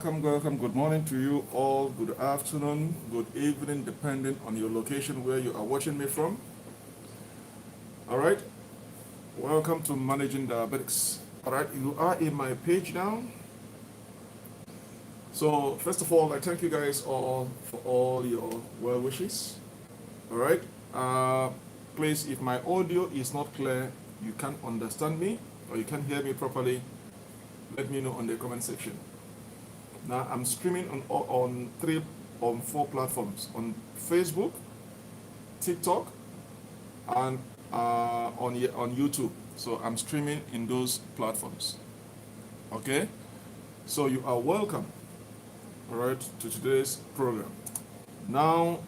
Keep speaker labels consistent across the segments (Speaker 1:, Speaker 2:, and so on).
Speaker 1: Welcome. Good morning to you all. Good afternoon, good evening, depending on your location where you are watching me from. All right. Welcome to Managing Diabetics. All right. You are in my page now. So first of all, I thank you guys all for all your well wishes. All right. Please, if my audio is not clear, you can't understand me or you can't hear me properly, let me know on the comment section. Now I'm streaming on four platforms: on Facebook, TikTok, and on YouTube. So I'm streaming in those platforms. Okay, so you are welcome. All right, to today's program. Now,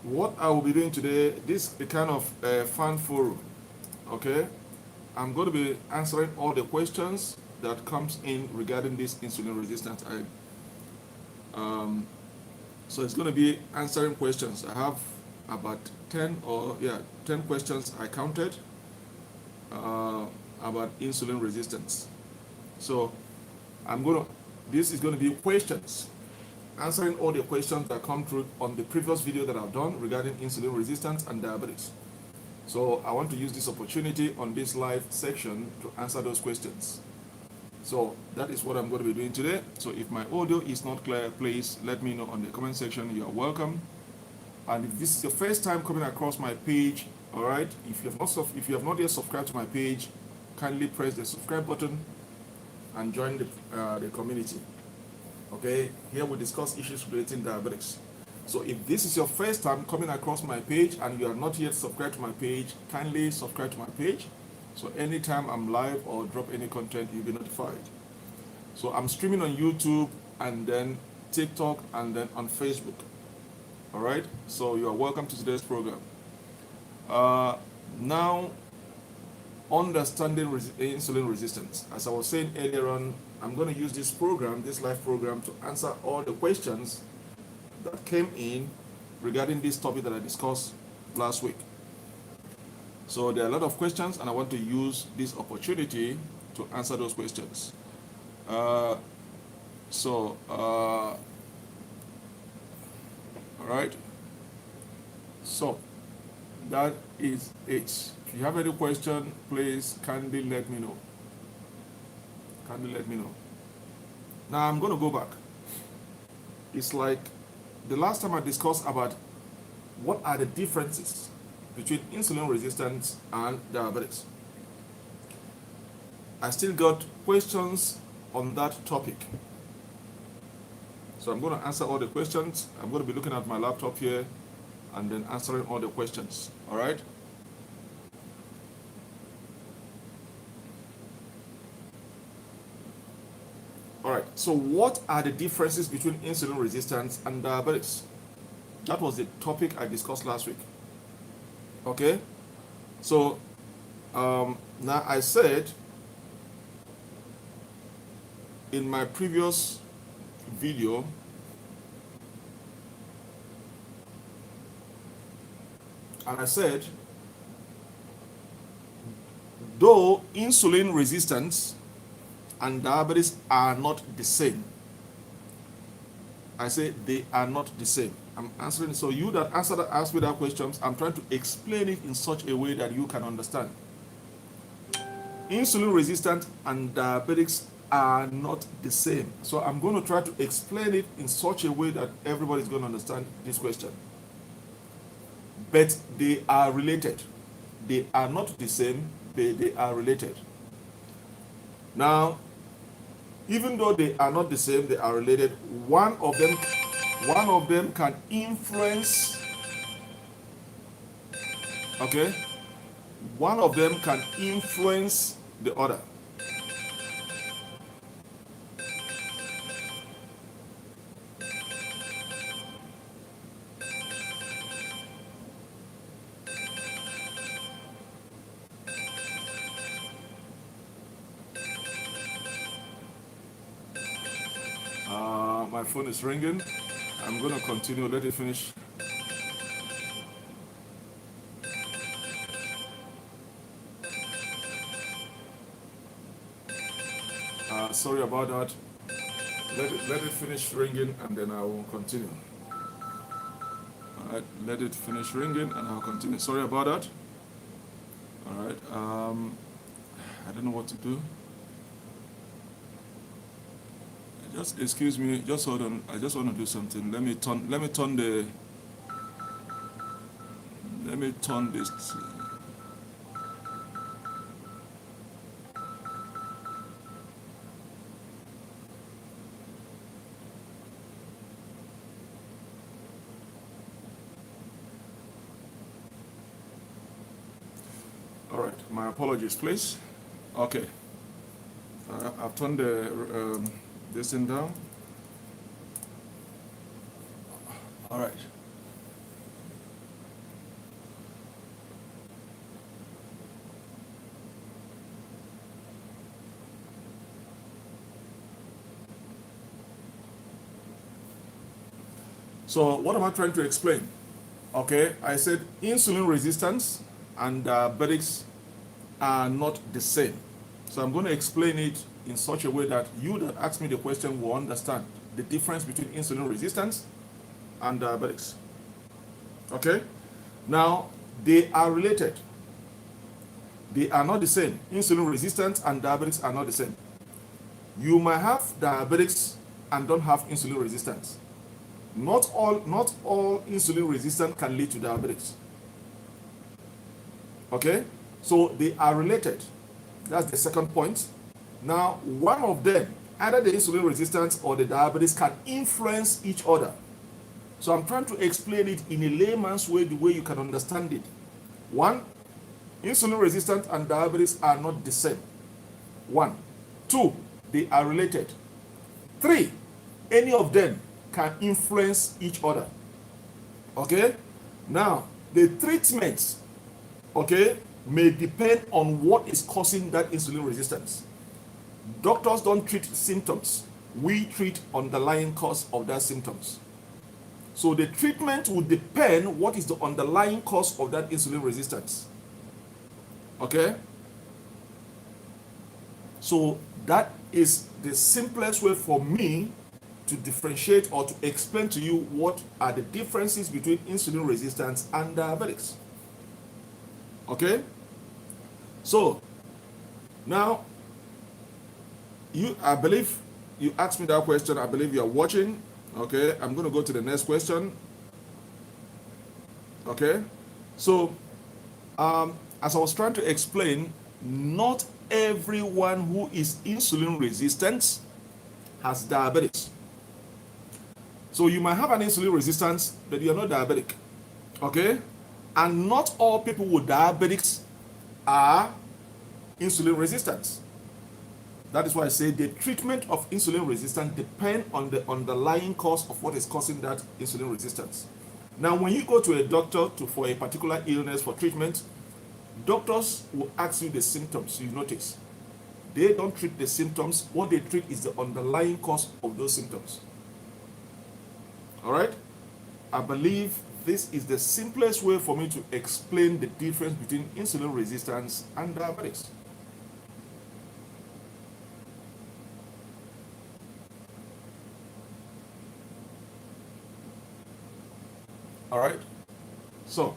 Speaker 1: what I will be doing today, this is a kind of fun forum. Okay, I'm going to be answering all the questions that comes in regarding this insulin resistance. So it's going to be answering questions. I have about 10 questions I counted about insulin resistance. So this is going to be questions, answering all the questions that come through on the previous video that I've done regarding insulin resistance and diabetes. So I want to use this opportunity on this live section to answer those questions. So that is what I'm going to be doing today. So if my audio is not clear, please let me know on the comment section. You are welcome. And if this is your first time coming across my page, all right, if you have not yet subscribed to my page, kindly press the subscribe button and join the community. Okay, here we discuss issues relating to diabetics. So if this is your first time coming across my page and you are not yet subscribed to my page, kindly subscribe to my page. So anytime I'm live or drop any content, you'll be notified. So I'm streaming on YouTube and then TikTok and then on Facebook. All right. So you are welcome to today's program. Now, understanding insulin resistance. As I was saying earlier on, I'm going to use this live program, to answer all the questions that came in regarding this topic that I discussed last week. So there are a lot of questions, and I want to use this opportunity to answer those questions. All right. So that is it. If you have any question, please kindly let me know. Now I'm going to go back. It's like the last time I discussed about what are the differences between insulin resistance and diabetes. I still got questions on that topic. So I'm going to answer all the questions. I'm going to be looking at my laptop here and then answering all the questions. All right? All right. So what are the differences between insulin resistance and diabetes? That was the topic I discussed last week. Okay? So now I said in my previous video, and I said, though insulin resistance and diabetes are not the same. I say they are not the same. I'm answering. So you that ask me that questions, I'm trying to explain it in such a way that you can understand. Insulin resistant and diabetics are not the same. So I'm going to try to explain it in such a way that everybody is going to understand this question. But they are related. They are not the same, but they are related. Now, even though they are not the same, they are related. One of them can influence. Okay? One of them can influence the other. My phone is ringing. I'm going to continue. Let it finish. Sorry about that. Let it finish ringing and then I will continue. All right, let it finish ringing and I'll continue. Sorry about that. All right, I don't know what to do. Just excuse me. Just hold on. I just want to do something. Let me turn the. Let me turn this. All right. My apologies, please. Okay. I've turned the this thing down. All right. So what am I trying to explain? Okay, I said insulin resistance and diabetics are not the same. So I'm going to explain it in such a way that you that ask me the question will understand the difference between insulin resistance and diabetics. Okay? Now, they are related. They are not the same. Insulin resistance and diabetics are not the same. You might have diabetics and don't have insulin resistance. Not all insulin resistance can lead to diabetics. Okay? So they are related. That's the second point. Now, one of them, either the insulin resistance or the diabetes, can influence each other. So I'm trying to explain it in a layman's way, the way you can understand it. One, insulin resistance and diabetes are not the same. One. Two, they are related. Three, any of them can influence each other. Okay? Now, the treatments, okay, may depend on what is causing that insulin resistance. Doctors don't treat symptoms. We treat underlying cause of that symptoms. So the treatment will depend what is the underlying cause of that insulin resistance. Okay? So that is the simplest way for me to differentiate or to explain to you what are the differences between insulin resistance and diabetics. Okay? So, now, I believe you asked me that question. I believe you are watching. Okay? I'm going to go to the next question. Okay? So, as I was trying to explain, not everyone who is insulin resistant has diabetes. So you might have an insulin resistance, but you are not diabetic. Okay? And not all people with diabetics are insulin resistant. That is why I say the treatment of insulin resistance depends on the underlying cause of what is causing that insulin resistance. Now, when you go to a doctor for a particular illness for treatment, doctors will ask you the symptoms you notice. They don't treat the symptoms. What they treat is the underlying cause of those symptoms. All right? I believe this is the simplest way for me to explain the difference between insulin resistance and diabetics. All right? So,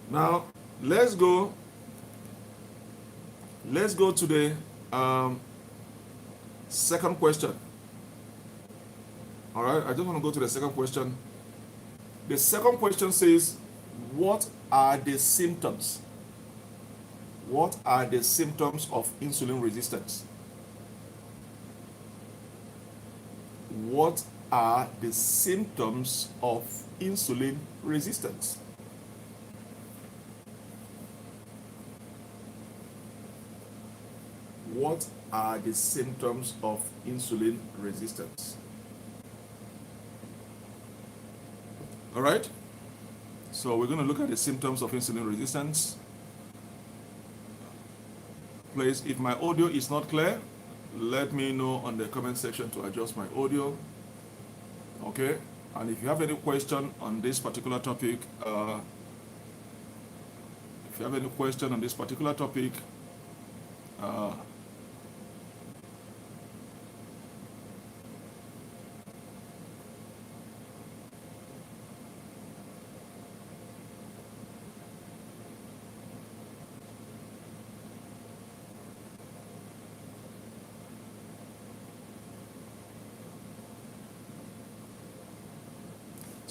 Speaker 1: now let's go to the second question. All right, I just want to go to the second question. The second question says, what are the symptoms? What are the symptoms of insulin resistance? What are the symptoms of insulin resistance? What are the symptoms of insulin resistance? All right? So we're going to look at the symptoms of insulin resistance. Please, if my audio is not clear, let me know on the comment section to adjust my audio. Okay? And if you have any question on this particular topic,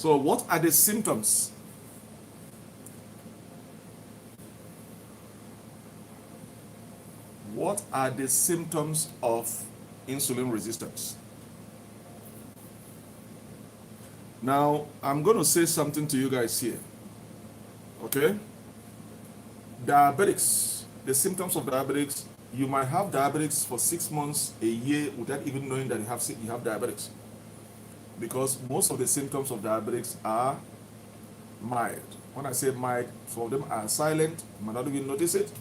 Speaker 1: So what are the symptoms? What are the symptoms of insulin resistance? Now, I'm going to say something to you guys here. Okay? Diabetics, the symptoms of diabetics, you might have diabetics for 6 months, a year, without even knowing that you have diabetics. Because most of the symptoms of diabetics are mild. When I say mild, some of them are silent, you might not even notice it.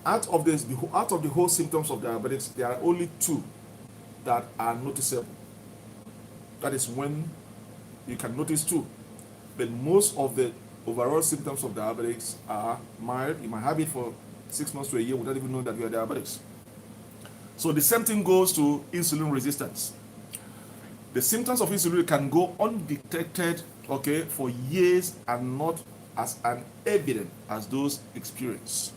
Speaker 1: Out of the whole symptoms of diabetics, there are only 2 that are noticeable. That is when you can notice 2. But most of the overall symptoms of diabetics are mild. You might have it for 6 months to a year without even knowing that you are diabetics. So the same thing goes to insulin resistance. The symptoms of insulin can go undetected, okay, for years and not as evident as those experienced.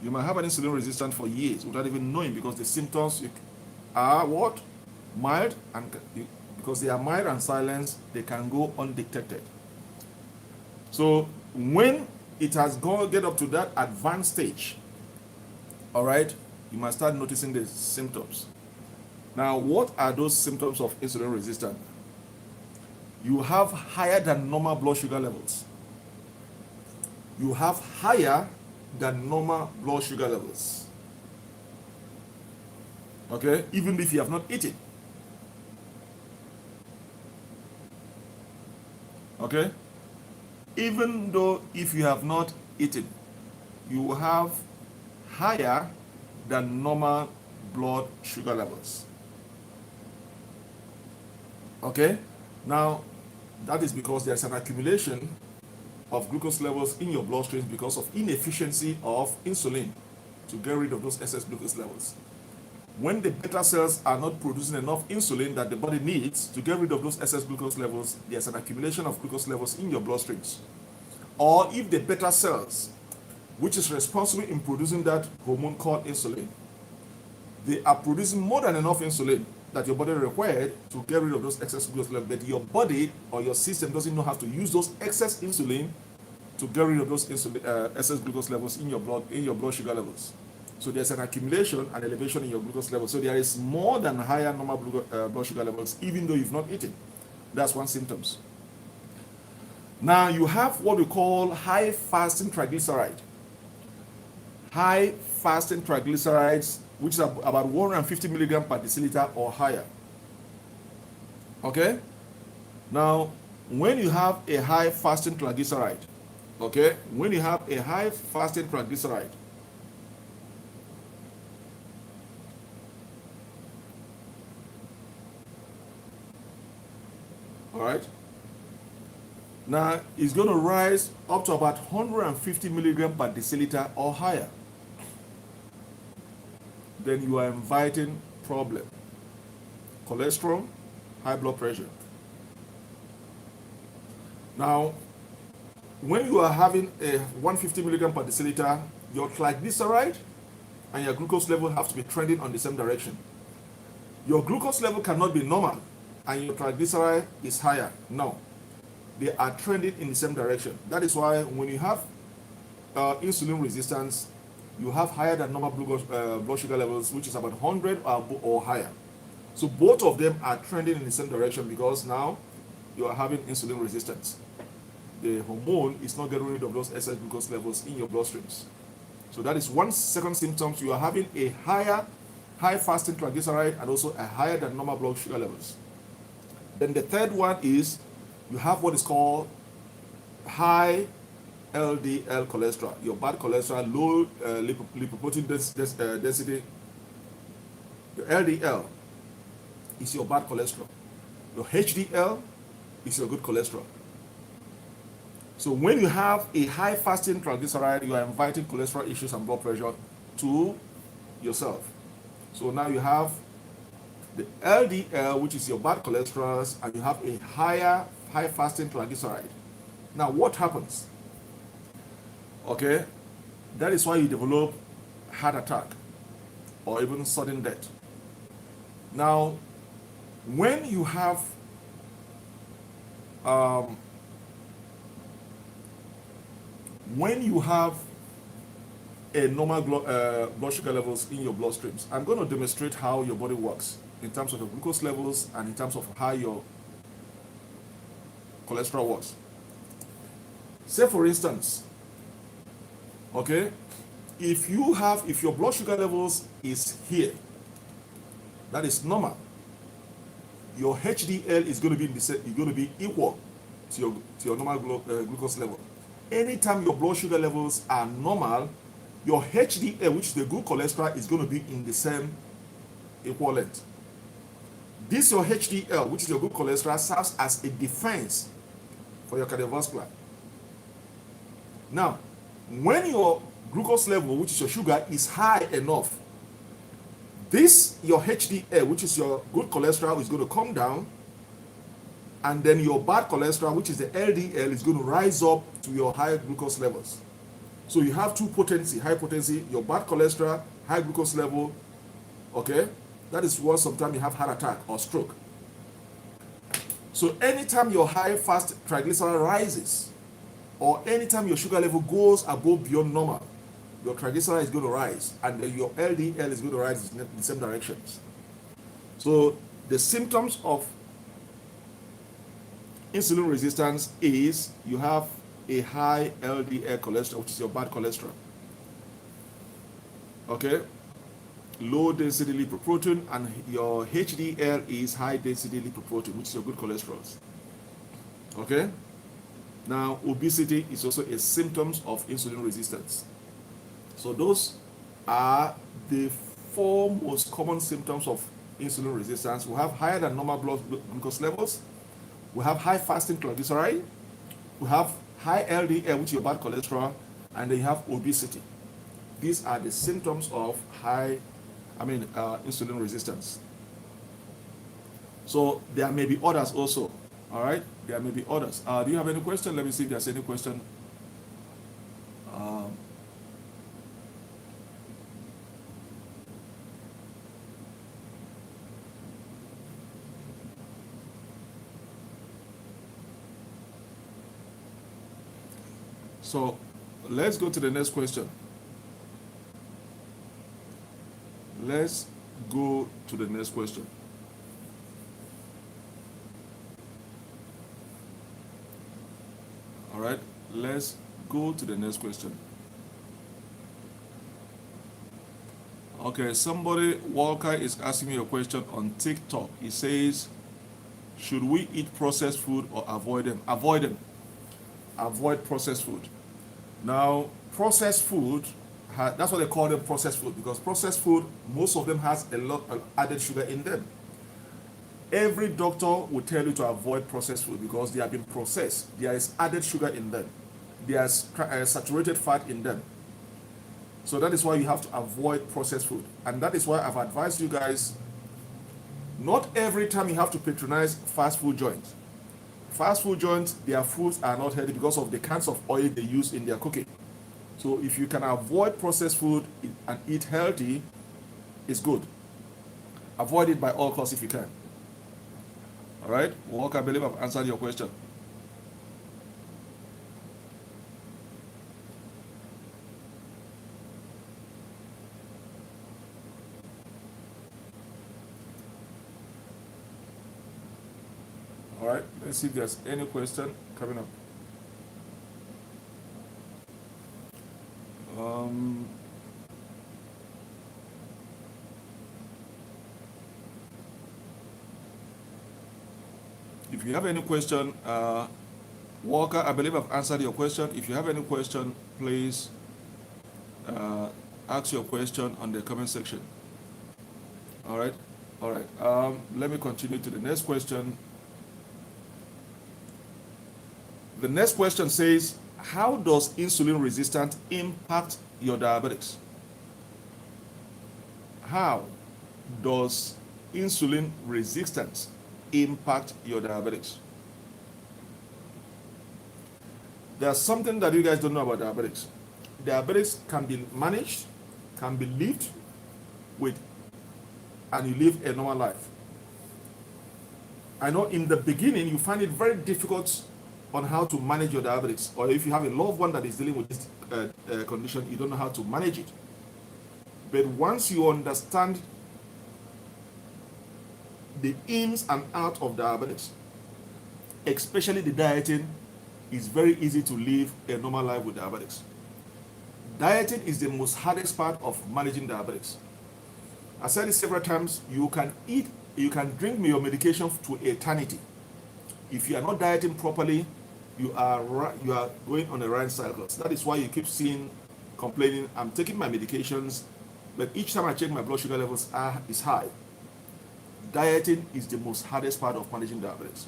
Speaker 1: You might have an insulin resistance for years without even knowing, because the symptoms are what? Mild, and because they are mild and silent, they can go undetected. So when it has get up to that advanced stage, all right, you must start noticing the symptoms. Now, what are those symptoms of insulin resistance? You have higher than normal blood sugar levels. You have higher than normal blood sugar levels. Okay, even if you have not eaten. Okay, even though if you have not eaten, you have higher than normal blood sugar levels. Okay, now that is because there's an accumulation of glucose levels in your bloodstream because of inefficiency of insulin to get rid of those excess glucose levels. When the beta cells are not producing enough insulin that the body needs to get rid of those excess glucose levels, there's an accumulation of glucose levels in your bloodstreams. Or if the beta cells, which is responsible in producing that hormone called insulin, they are producing more than enough insulin that your body required to get rid of those excess glucose levels, but your body or your system doesn't know how to use those excess insulin to get rid of those excess glucose levels in your blood sugar levels. So there's an accumulation and elevation in your glucose level. So there is more than higher normal blood sugar levels, even though you've not eaten. That's one symptoms. Now you have what we call high fasting triglyceride. High fasting triglycerides, which is about 150 milligrams per deciliter or higher. Okay? Now, when you have a high fasting triglyceride, okay, when you have a high fasting triglyceride, all right, now it's going to rise up to about 150 milligrams per deciliter or higher. Then you are inviting problem. Cholesterol, high blood pressure. Now, when you are having a 150 milligram per deciliter, your triglyceride and your glucose level have to be trending on the same direction. Your glucose level cannot be normal and your triglyceride is higher. No, they are trending in the same direction. That is why when you have insulin resistance, you have higher than normal blood sugar levels, which is about 100 or higher. So both of them are trending in the same direction because now you are having insulin resistance. The hormone is not getting rid of those excess glucose levels in your bloodstreams. So that is one second symptom. You are having a high fasting triglyceride and also a higher than normal blood sugar levels. Then the third one is you have what is called high LDL cholesterol, your bad cholesterol, low lipoprotein density. Your LDL is your bad cholesterol. Your HDL is your good cholesterol. So when you have a high fasting triglyceride, you are inviting cholesterol issues and blood pressure to yourself. So now you have the LDL, which is your bad cholesterol, and you have a high fasting triglyceride. Now what happens? Okay, that is why you develop heart attack or even sudden death. Now, when you have um, when you have a normal blood sugar levels in your bloodstreams, I'm going to demonstrate how your body works in terms of the glucose levels and in terms of how your cholesterol works. Say for instance, okay, if your blood sugar levels is here, that is normal. Your HDL is going to be equal to your normal glucose level. Anytime your blood sugar levels are normal, your HDL, which is the good cholesterol, is going to be in the same equivalent. This your HDL, which is your good cholesterol, serves as a defense for your cardiovascular. Now, when your glucose level, which is your sugar, is high enough, this your HDL, which is your good cholesterol, is going to come down, and then your bad cholesterol, which is the LDL, is going to rise up to your high glucose levels. So you have two potency, high potency, your bad cholesterol, high glucose level, okay? That is why sometimes you have heart attack or stroke. So anytime your high fast triglyceride rises, or anytime your sugar level goes above beyond normal, your triglyceride is going to rise, and your LDL is going to rise in the same directions. So the symptoms of insulin resistance is you have a high LDL cholesterol, which is your bad cholesterol. Okay? Low density lipoprotein, and your HDL is high density lipoprotein, which is your good cholesterol. Okay? Now, obesity is also a symptom of insulin resistance. So those are the four most common symptoms of insulin resistance. We have higher than normal blood glucose levels. We have high fasting triglyceride. We have high LDL, which is your bad cholesterol, and then you have obesity. These are the symptoms of insulin resistance. So there may be others also. All right, there may be others. Do you have any question? Let me see if there's any question. So let's go to the next question. Let's go to the next question. All right, let's go to the next question. Okay, somebody, Walker, is asking me a question on TikTok. He says, should we eat processed food or avoid them? Avoid them. Avoid processed food. Now, processed food, that's what they call them, processed food, because processed food, most of them has a lot of added sugar in them. Every doctor will tell you to avoid processed food because they have been processed. There is added sugar in them. There is saturated fat in them. So that is why you have to avoid processed food. And that is why I've advised you guys, not every time you have to patronize fast food joints. Fast food joints, their foods are not healthy because of the kinds of oil they use in their cooking. So if you can avoid processed food and eat healthy, it's good. Avoid it by all costs if you can. All right, Walker, I believe I've answered your question. All right, let's see if there's any question coming up. If you have any question, Walker, I believe I've answered your question. If you have any question, please ask your question on the comment section. All right, all right. Let me continue to the next question. The next question says, how does insulin resistance impact your diabetics? How does insulin resistance impact your diabetics? There's something that you guys don't know about diabetics. Diabetics can be managed, can be lived with, and you live a normal life. I know in the beginning you find it very difficult on how to manage your diabetes, or if you have a loved one that is dealing with this condition, you don't know how to manage it. But once you understand the ins and outs of diabetes, especially the dieting, it's very easy to live a normal life with diabetes. Dieting is the most hardest part of managing diabetes. I said it several times, you can eat, you can drink your medication to eternity. If you are not dieting properly, you are going on a right cycle. So that is why you keep seeing, complaining, I'm taking my medications, but each time I check my blood sugar levels is high. Dieting is the most hardest part of managing diabetes.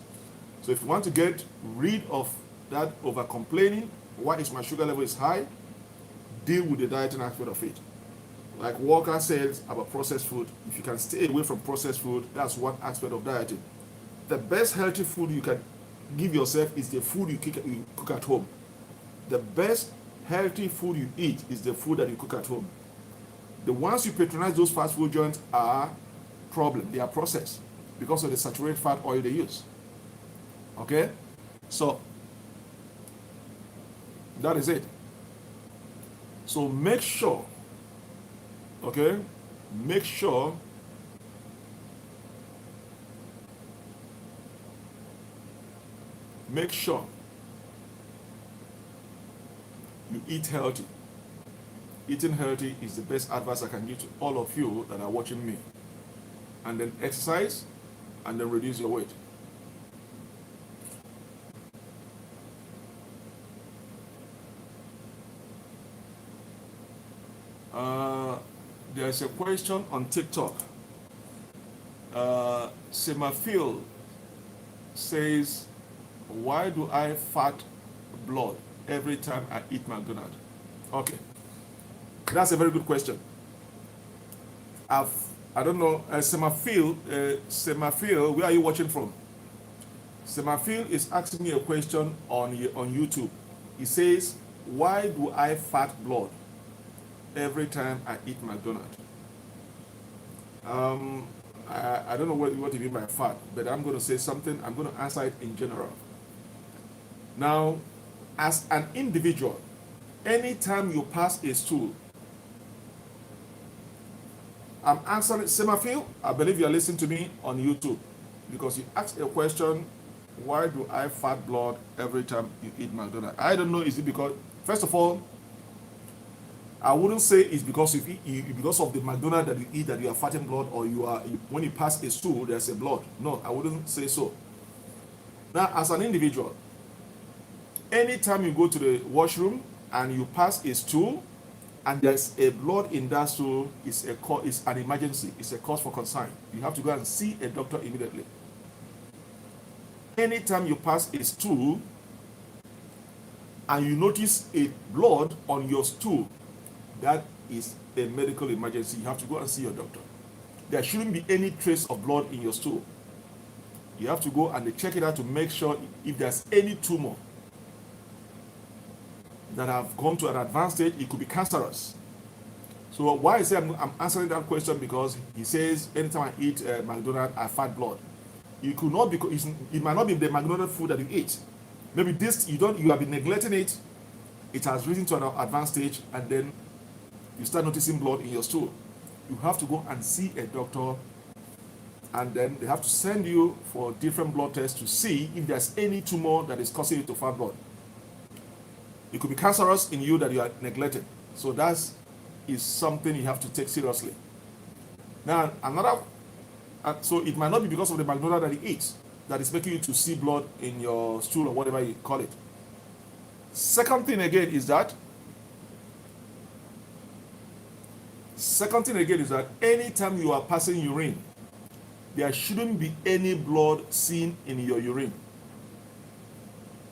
Speaker 1: So if you want to get rid of that over complaining, why is my sugar level is high, deal with the dieting aspect of it. Like Walker says about processed food, if you can stay away from processed food, that's one aspect of dieting. The best healthy food you can give yourself is the food you cook at home. The best healthy food you eat is the food that you cook at home. The ones you patronize, those fast food joints, are problem. They are processed because of the saturated fat oil they use. Okay? So, that is it. So make sure, okay? Make sure you eat healthy. Eating healthy is the best advice I can give to all of you that are watching me. And then exercise, and then reduce your weight. There's a question on TikTok. Semafil says, why do I fat blood every time I eat McDonald's? Okay, that's a very good question. I don't know, Semafil, where are you watching from? Semafil is asking me a question on YouTube. He says, why do I fat blood every time I eat McDonald's? I don't know what you mean by fat, but I'm going to say something. I'm going to answer it in general. Now, as an individual, anytime you pass a stool, I'm answering Semafil. I believe you are listening to me on YouTube because you asked a question, why do I fat blood every time you eat McDonald's? I don't know, is it because, first of all, I wouldn't say it's because because of the McDonald's that you eat that you are fatting blood, or when you pass a stool, there's a blood. No, I wouldn't say so. Now, as an individual, anytime you go to the washroom and you pass a stool and there's a blood in that stool, it's an emergency. It's a cause for concern. You have to go and see a doctor immediately. Anytime you pass a stool and you notice a blood on your stool, that is a medical emergency. You have to go and see your doctor. There shouldn't be any trace of blood in your stool. You have to go and they check it out to make sure if there's any tumor that have come to an advanced stage, it could be cancerous. So why I say I'm answering that question, because he says anytime I eat McDonald's, I fat blood. It could not be. It might not be the McDonald's food that you eat. Maybe this you have been neglecting it. It has risen to an advanced stage, and then you start noticing blood in your stool. You have to go and see a doctor, and then they have to send you for different blood tests to see if there's any tumor that is causing you to fat blood. It could be cancerous in you that you are neglecting. So that is something you have to take seriously. Now, so it might not be because of the McDonald's that you eat that is making you to see blood in your stool or whatever you call it. Second thing again is that anytime you are passing urine, there shouldn't be any blood seen in your urine.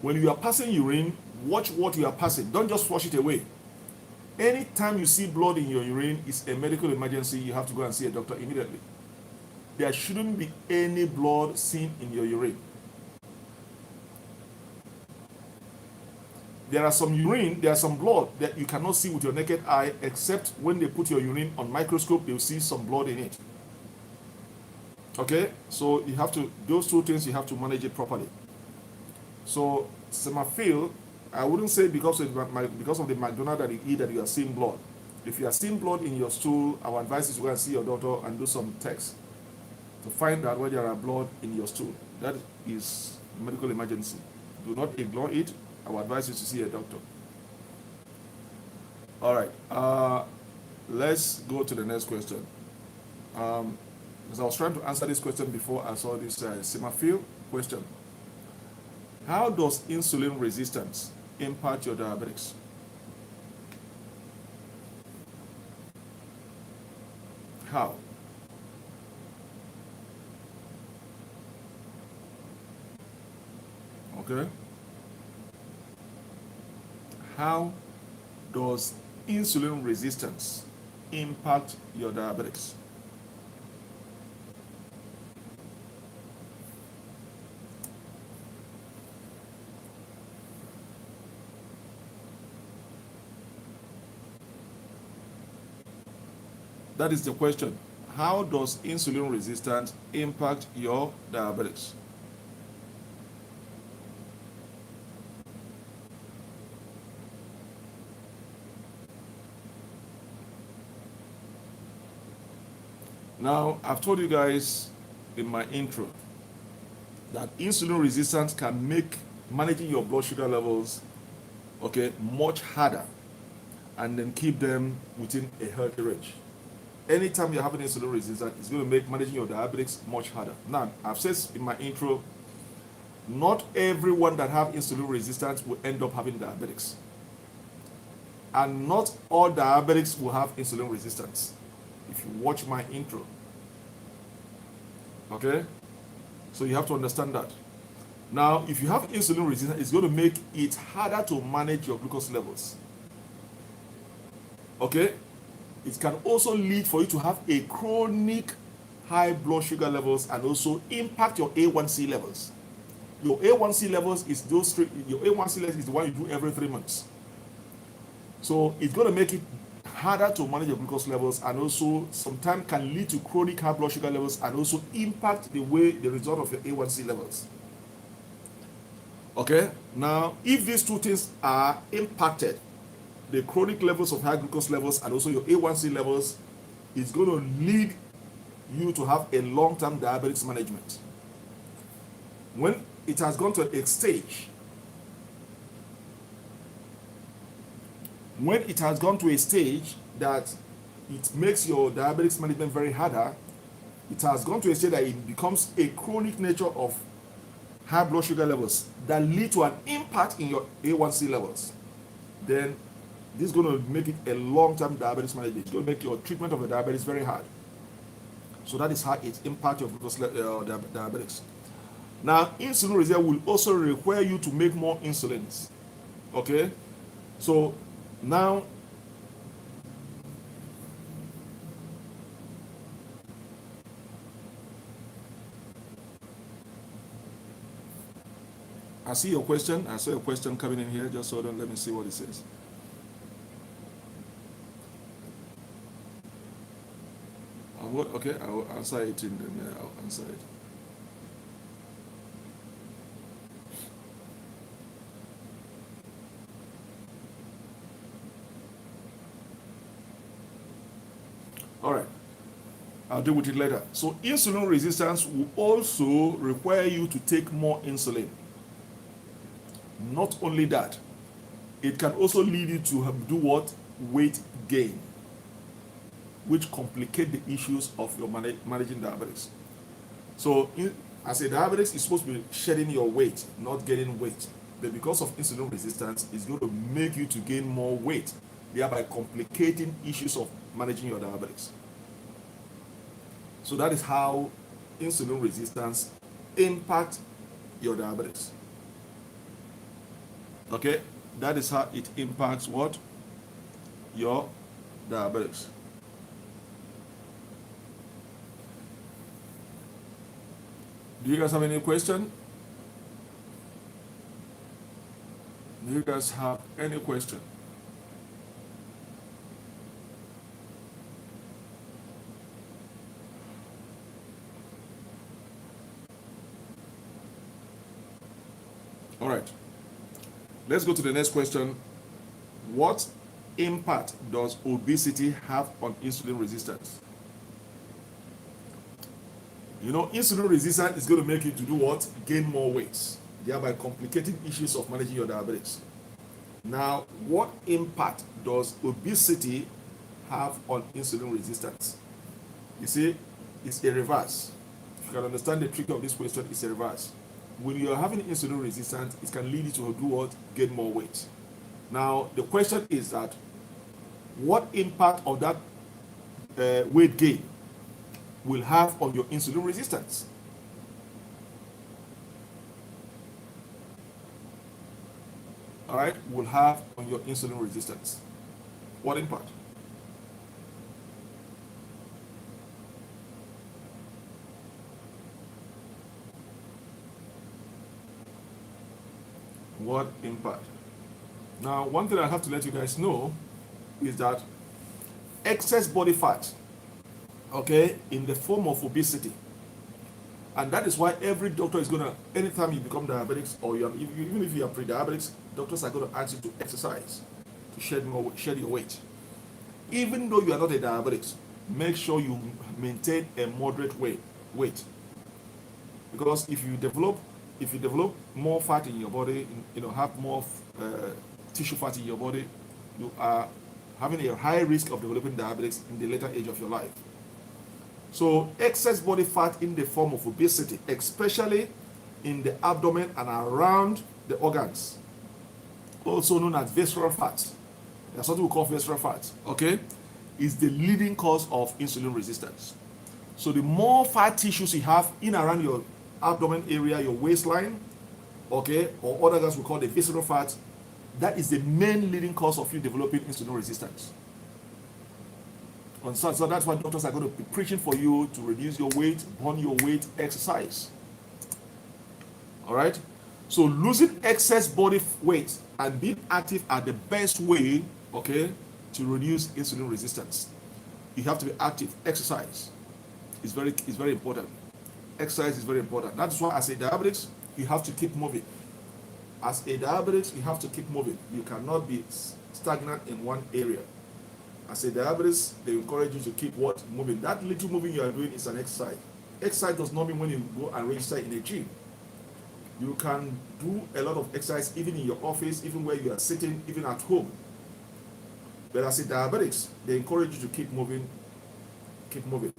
Speaker 1: When you are passing urine, watch what you are passing. Don't just flush it away. Anytime you see blood in your urine, it's a medical emergency. You have to go and see a doctor immediately. There shouldn't be any blood seen in your urine. There are some blood that you cannot see with your naked eye, except when they put your urine on microscope, they'll see some blood in it. Okay, so you have to, those two things, you have to manage it properly. So semaphil, I wouldn't say because of the McDonald's that you eat that you are seeing blood. If you are seeing blood in your stool, our advice is to go and see your doctor and do some tests to find out whether there are blood in your stool. That is a medical emergency. Do not ignore it. Our advice is to see a doctor. All right. Let's go to the next question. Because I was trying to answer this question before I saw this semaphil question. How does insulin resistance impact your diabetics? How? Okay. How does insulin resistance impact your diabetics? That is the question. How does insulin resistance impact your diabetics? Now, I've told you guys in my intro that insulin resistance can make managing your blood sugar levels, okay, much harder, and then keep them within a healthy range. Anytime you're having insulin resistance, it's going to make managing your diabetics much harder. Now, I've said in my intro, not everyone that have insulin resistance will end up having diabetics. And not all diabetics will have insulin resistance. If you watch my intro. Okay? So you have to understand that. Now, if you have insulin resistance, it's going to make it harder to manage your glucose levels. Okay? It can also lead for you to have a chronic high blood sugar levels and also impact your A1C levels. Your A1C levels is your A1C levels is the one you do every 3 months. So it's going to make it harder to manage your glucose levels, and also sometimes can lead to chronic high blood sugar levels and also impact the result of your A1C levels. Okay? Now, if these two things are impacted, the chronic levels of high glucose levels and also your A1C levels, is going to lead you to have a long-term diabetes management. When it has gone to a stage, that it makes your diabetes management very harder, it has gone to a stage that it becomes a chronic nature of high blood sugar levels that lead to an impact in your A1C levels, then this is going to make it a long-term diabetes management. It's going to make your treatment of the diabetes very hard. So that is how it impacts your diabetics. Now, insulin resistance will also require you to make more insulins. Okay? So now, I see your question. I saw a question coming in here. Just hold on. Let me see what it says. Okay, I'll answer it in the I'll answer it. All right. I'll deal with it later. So insulin resistance will also require you to take more insulin. Not only that, it can also lead you to do what? Weight gain, which complicate the issues of your managing diabetes. So as a diabetes, it's supposed to be shedding your weight, not gaining weight. But because of insulin resistance, it's going to make you to gain more weight, thereby complicating issues of managing your diabetes. So that is how insulin resistance impacts your diabetes. Okay? That is how it impacts what? Your diabetes. Do you guys have any question? Do you guys have any question? All right. Let's go to the next question. What impact does obesity have on insulin resistance? You know, insulin resistance is going to make you to do what? Gain more weight, thereby complicating issues of managing your diabetes. Now, what impact does obesity have on insulin resistance? You see, it's a reverse. If you can understand the trick of this question, it's a reverse. When you're having insulin resistance, it can lead you to do what? Gain more weight. Now, the question is that what impact of that weight gain will have on your insulin resistance? All right, will have on your insulin resistance. What impact? What impact? Now, one thing I have to let you guys know is that excess body fat, okay, in the form of obesity, and that is why every doctor is going to, anytime you become diabetics or even if you are pre-diabetics, doctors are going to ask you to exercise, to shed your weight. Even though you are not a diabetic, make sure you maintain a moderate weight. Because if you develop more fat in your body, have more tissue fat in your body, you are having a high risk of developing diabetes in the later age of your life. So excess body fat in the form of obesity, especially in the abdomen and around the organs, also known as visceral fat, that's what we call visceral fat, okay, is the leading cause of insulin resistance. So the more fat tissues you have in around your abdomen area, your waistline, okay, or other organs we call the visceral fat, that is the main leading cause of you developing insulin resistance. And so that's why doctors are going to be preaching for you to reduce your weight, burn your weight, exercise. All right? So losing excess body weight and being active are the best way, okay, to reduce insulin resistance. You have to be active. Exercise is very important. Exercise is very important. That's why as a diabetic, you have to keep moving. As a diabetic, you have to keep moving. You cannot be stagnant in one area. As a diabetes, they encourage you to keep what? Moving. That little moving you are doing is an exercise. Exercise does not mean when you go and register in a gym. You can do a lot of exercise even in your office, even where you are sitting, even at home. But as a diabetics, they encourage you to keep moving. Keep moving.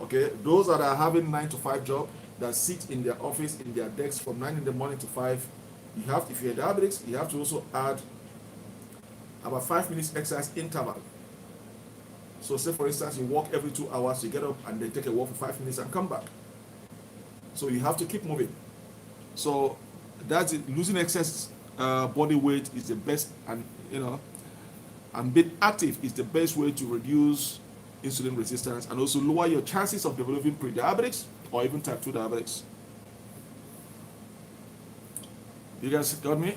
Speaker 1: Okay? Those that are having 9-to-5 job, that sit in their office, in their desks from 9 in the morning to 5, if you're a diabetic, you have to also add about 5 minutes exercise interval. So say for instance, you walk every 2 hours, you get up and then take a walk for 5 minutes and come back. So you have to keep moving. So that's it. Losing excess body weight is the best, and and being active is the best way to reduce insulin resistance and also lower your chances of developing pre-diabetics or even type 2 diabetics. You guys got me?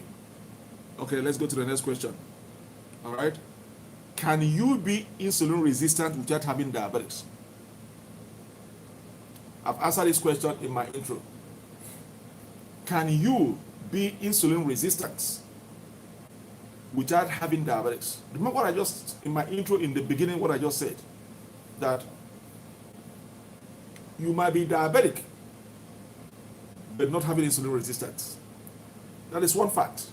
Speaker 1: Okay, let's go to the next question. All right. Can you be insulin resistant without having diabetes? I've answered this question in my intro. Can you be insulin resistant without having diabetes? Remember what I just, in my intro in the beginning, what I just said, that you might be diabetic but not having insulin resistance. That is one fact.